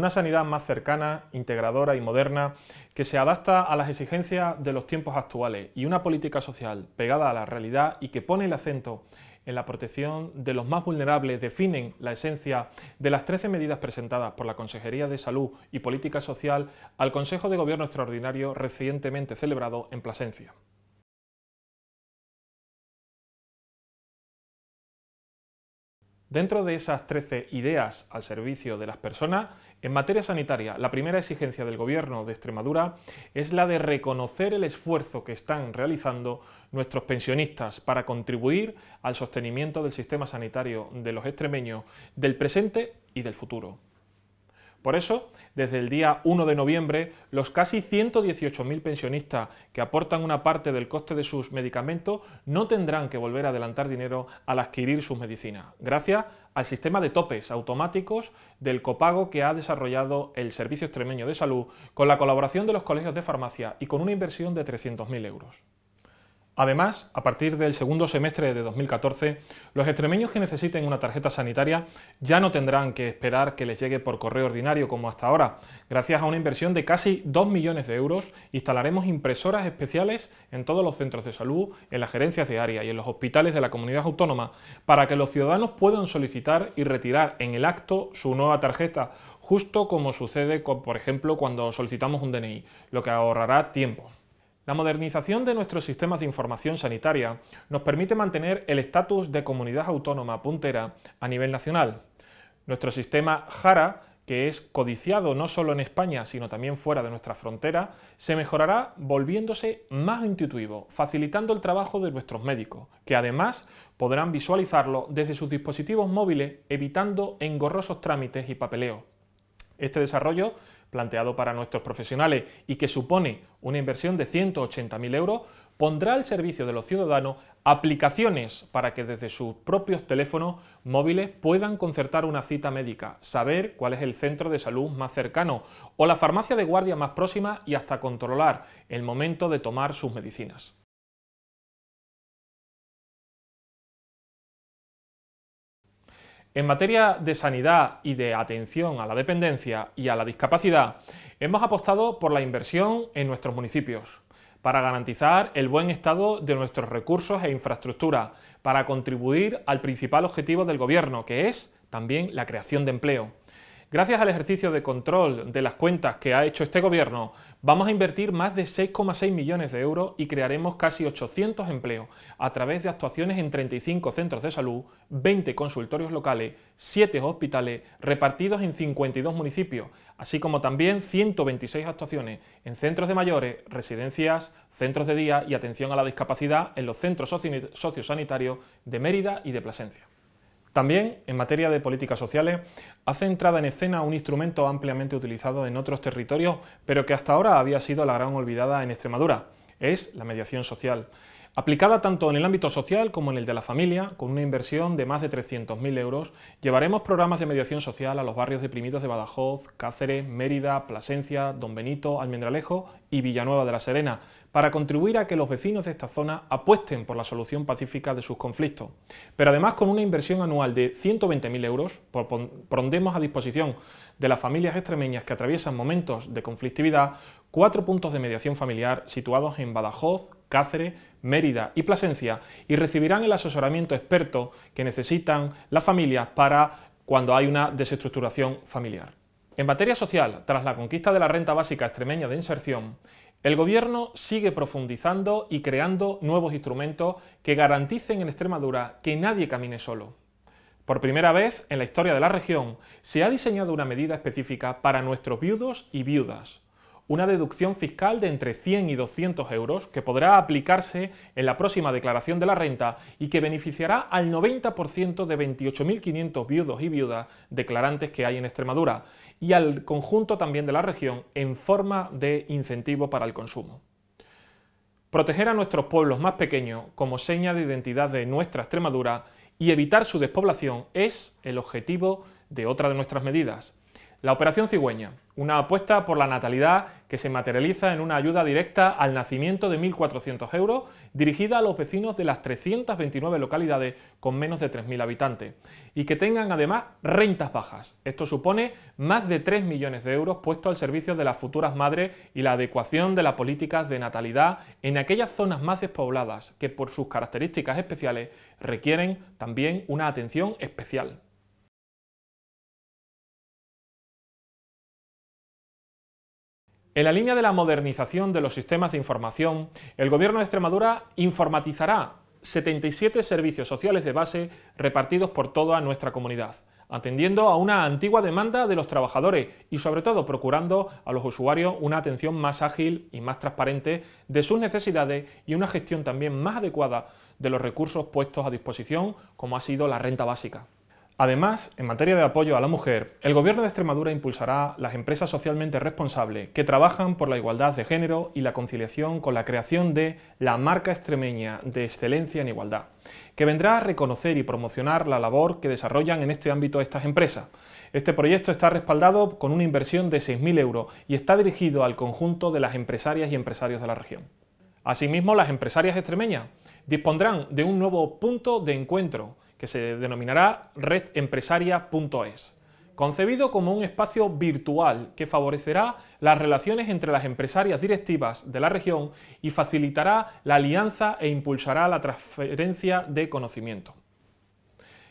una sanidad más cercana, integradora y moderna, que se adapta a las exigencias de los tiempos actuales, y una política social pegada a la realidad y que pone el acento en la protección de los más vulnerables, definen la esencia de las 13 medidas presentadas por la Consejería de Salud y Política Social al Consejo de Gobierno Extraordinario recientemente celebrado en Plasencia. Dentro de esas 13 ideas al servicio de las personas, en materia sanitaria, la primera exigencia del Gobierno de Extremadura es la de reconocer el esfuerzo que están realizando nuestros pensionistas para contribuir al sostenimiento del sistema sanitario de los extremeños del presente y del futuro. Por eso, desde el día 1 de noviembre, los casi 118.000 pensionistas que aportan una parte del coste de sus medicamentos no tendrán que volver a adelantar dinero al adquirir sus medicinas, gracias al sistema de topes automáticos del copago que ha desarrollado el Servicio Extremeño de Salud con la colaboración de los colegios de farmacia y con una inversión de 300.000 euros. Además, a partir del segundo semestre de 2014, los extremeños que necesiten una tarjeta sanitaria ya no tendrán que esperar que les llegue por correo ordinario como hasta ahora. Gracias a una inversión de casi 2 millones de euros, instalaremos impresoras especiales en todos los centros de salud, en las gerencias de área y en los hospitales de la comunidad autónoma para que los ciudadanos puedan solicitar y retirar en el acto su nueva tarjeta, justo como sucede, por ejemplo, cuando solicitamos un DNI, lo que ahorrará tiempo. La modernización de nuestros sistemas de información sanitaria nos permite mantener el estatus de comunidad autónoma puntera a nivel nacional. Nuestro sistema JARA, que es codiciado no solo en España, sino también fuera de nuestra frontera, se mejorará volviéndose más intuitivo, facilitando el trabajo de nuestros médicos, que además podrán visualizarlo desde sus dispositivos móviles, evitando engorrosos trámites y papeleo. Este desarrollo, planteado para nuestros profesionales y que supone una inversión de 180.000 euros, pondrá al servicio de los ciudadanos aplicaciones para que desde sus propios teléfonos móviles puedan concertar una cita médica, saber cuál es el centro de salud más cercano o la farmacia de guardia más próxima y hasta controlar el momento de tomar sus medicinas. En materia de sanidad y de atención a la dependencia y a la discapacidad, hemos apostado por la inversión en nuestros municipios, para garantizar el buen estado de nuestros recursos e infraestructura, para contribuir al principal objetivo del Gobierno, que es también la creación de empleo. Gracias al ejercicio de control de las cuentas que ha hecho este Gobierno, vamos a invertir más de 6,6 millones de euros y crearemos casi 800 empleos a través de actuaciones en 35 centros de salud, 20 consultorios locales, 7 hospitales repartidos en 52 municipios, así como también 126 actuaciones en centros de mayores, residencias, centros de día y atención a la discapacidad en los centros sociosanitarios de Mérida y de Plasencia. También, en materia de políticas sociales, hace entrada en escena un instrumento ampliamente utilizado en otros territorios, pero que hasta ahora había sido la gran olvidada en Extremadura. Es la mediación social. Aplicada tanto en el ámbito social como en el de la familia, con una inversión de más de 300.000 euros, llevaremos programas de mediación social a los barrios deprimidos de Badajoz, Cáceres, Mérida, Plasencia, Don Benito, Almendralejo y Villanueva de la Serena, para contribuir a que los vecinos de esta zona apuesten por la solución pacífica de sus conflictos. Pero además, con una inversión anual de 120.000 euros, pondremos a disposición de las familias extremeñas que atraviesan momentos de conflictividad 4 puntos de mediación familiar situados en Badajoz, Cáceres, Mérida y Plasencia, y recibirán el asesoramiento experto que necesitan las familias para cuando hay una desestructuración familiar. En materia social, tras la conquista de la renta básica extremeña de inserción, el Gobierno sigue profundizando y creando nuevos instrumentos que garanticen en Extremadura que nadie camine solo. Por primera vez en la historia de la región se ha diseñado una medida específica para nuestros viudos y viudas, una deducción fiscal de entre 100 y 200 euros que podrá aplicarse en la próxima declaración de la renta y que beneficiará al 90% de 28.500 viudos y viudas declarantes que hay en Extremadura y al conjunto también de la región en forma de incentivo para el consumo. Proteger a nuestros pueblos más pequeños como seña de identidad de nuestra Extremadura y evitar su despoblación es el objetivo de otra de nuestras medidas. La Operación Cigüeña, una apuesta por la natalidad que se materializa en una ayuda directa al nacimiento de 1.400 euros dirigida a los vecinos de las 329 localidades con menos de 3.000 habitantes y que tengan además rentas bajas. Esto supone más de 3 millones de euros puestos al servicio de las futuras madres y la adecuación de las políticas de natalidad en aquellas zonas más despobladas que por sus características especiales requieren también una atención especial. En la línea de la modernización de los sistemas de información, el Gobierno de Extremadura informatizará 77 servicios sociales de base repartidos por toda nuestra comunidad, atendiendo a una antigua demanda de los trabajadores y sobre todo procurando a los usuarios una atención más ágil y más transparente de sus necesidades y una gestión también más adecuada de los recursos puestos a disposición, como ha sido la renta básica. Además, en materia de apoyo a la mujer, el Gobierno de Extremadura impulsará las empresas socialmente responsables que trabajan por la igualdad de género y la conciliación con la creación de la marca extremeña de excelencia en igualdad, que vendrá a reconocer y promocionar la labor que desarrollan en este ámbito estas empresas. Este proyecto está respaldado con una inversión de 6.000 euros y está dirigido al conjunto de las empresarias y empresarios de la región. Asimismo, las empresarias extremeñas dispondrán de un nuevo punto de encuentro que se denominará redempresaria.es, concebido como un espacio virtual que favorecerá las relaciones entre las empresarias directivas de la región y facilitará la alianza e impulsará la transferencia de conocimiento.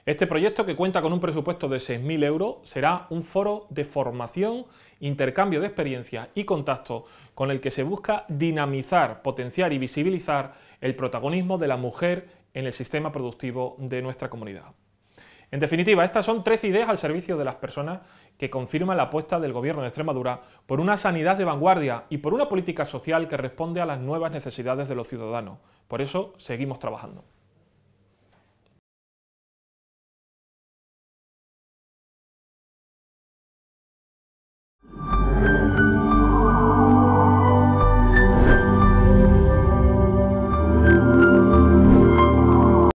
Este proyecto, que cuenta con un presupuesto de 6.000 euros, será un foro de formación, intercambio de experiencias y contactos con el que se busca dinamizar, potenciar y visibilizar el protagonismo de la mujer en el sistema productivo de nuestra comunidad. En definitiva, estas son 13 ideas al servicio de las personas que confirman la apuesta del Gobierno de Extremadura por una sanidad de vanguardia y por una política social que responde a las nuevas necesidades de los ciudadanos. Por eso seguimos trabajando.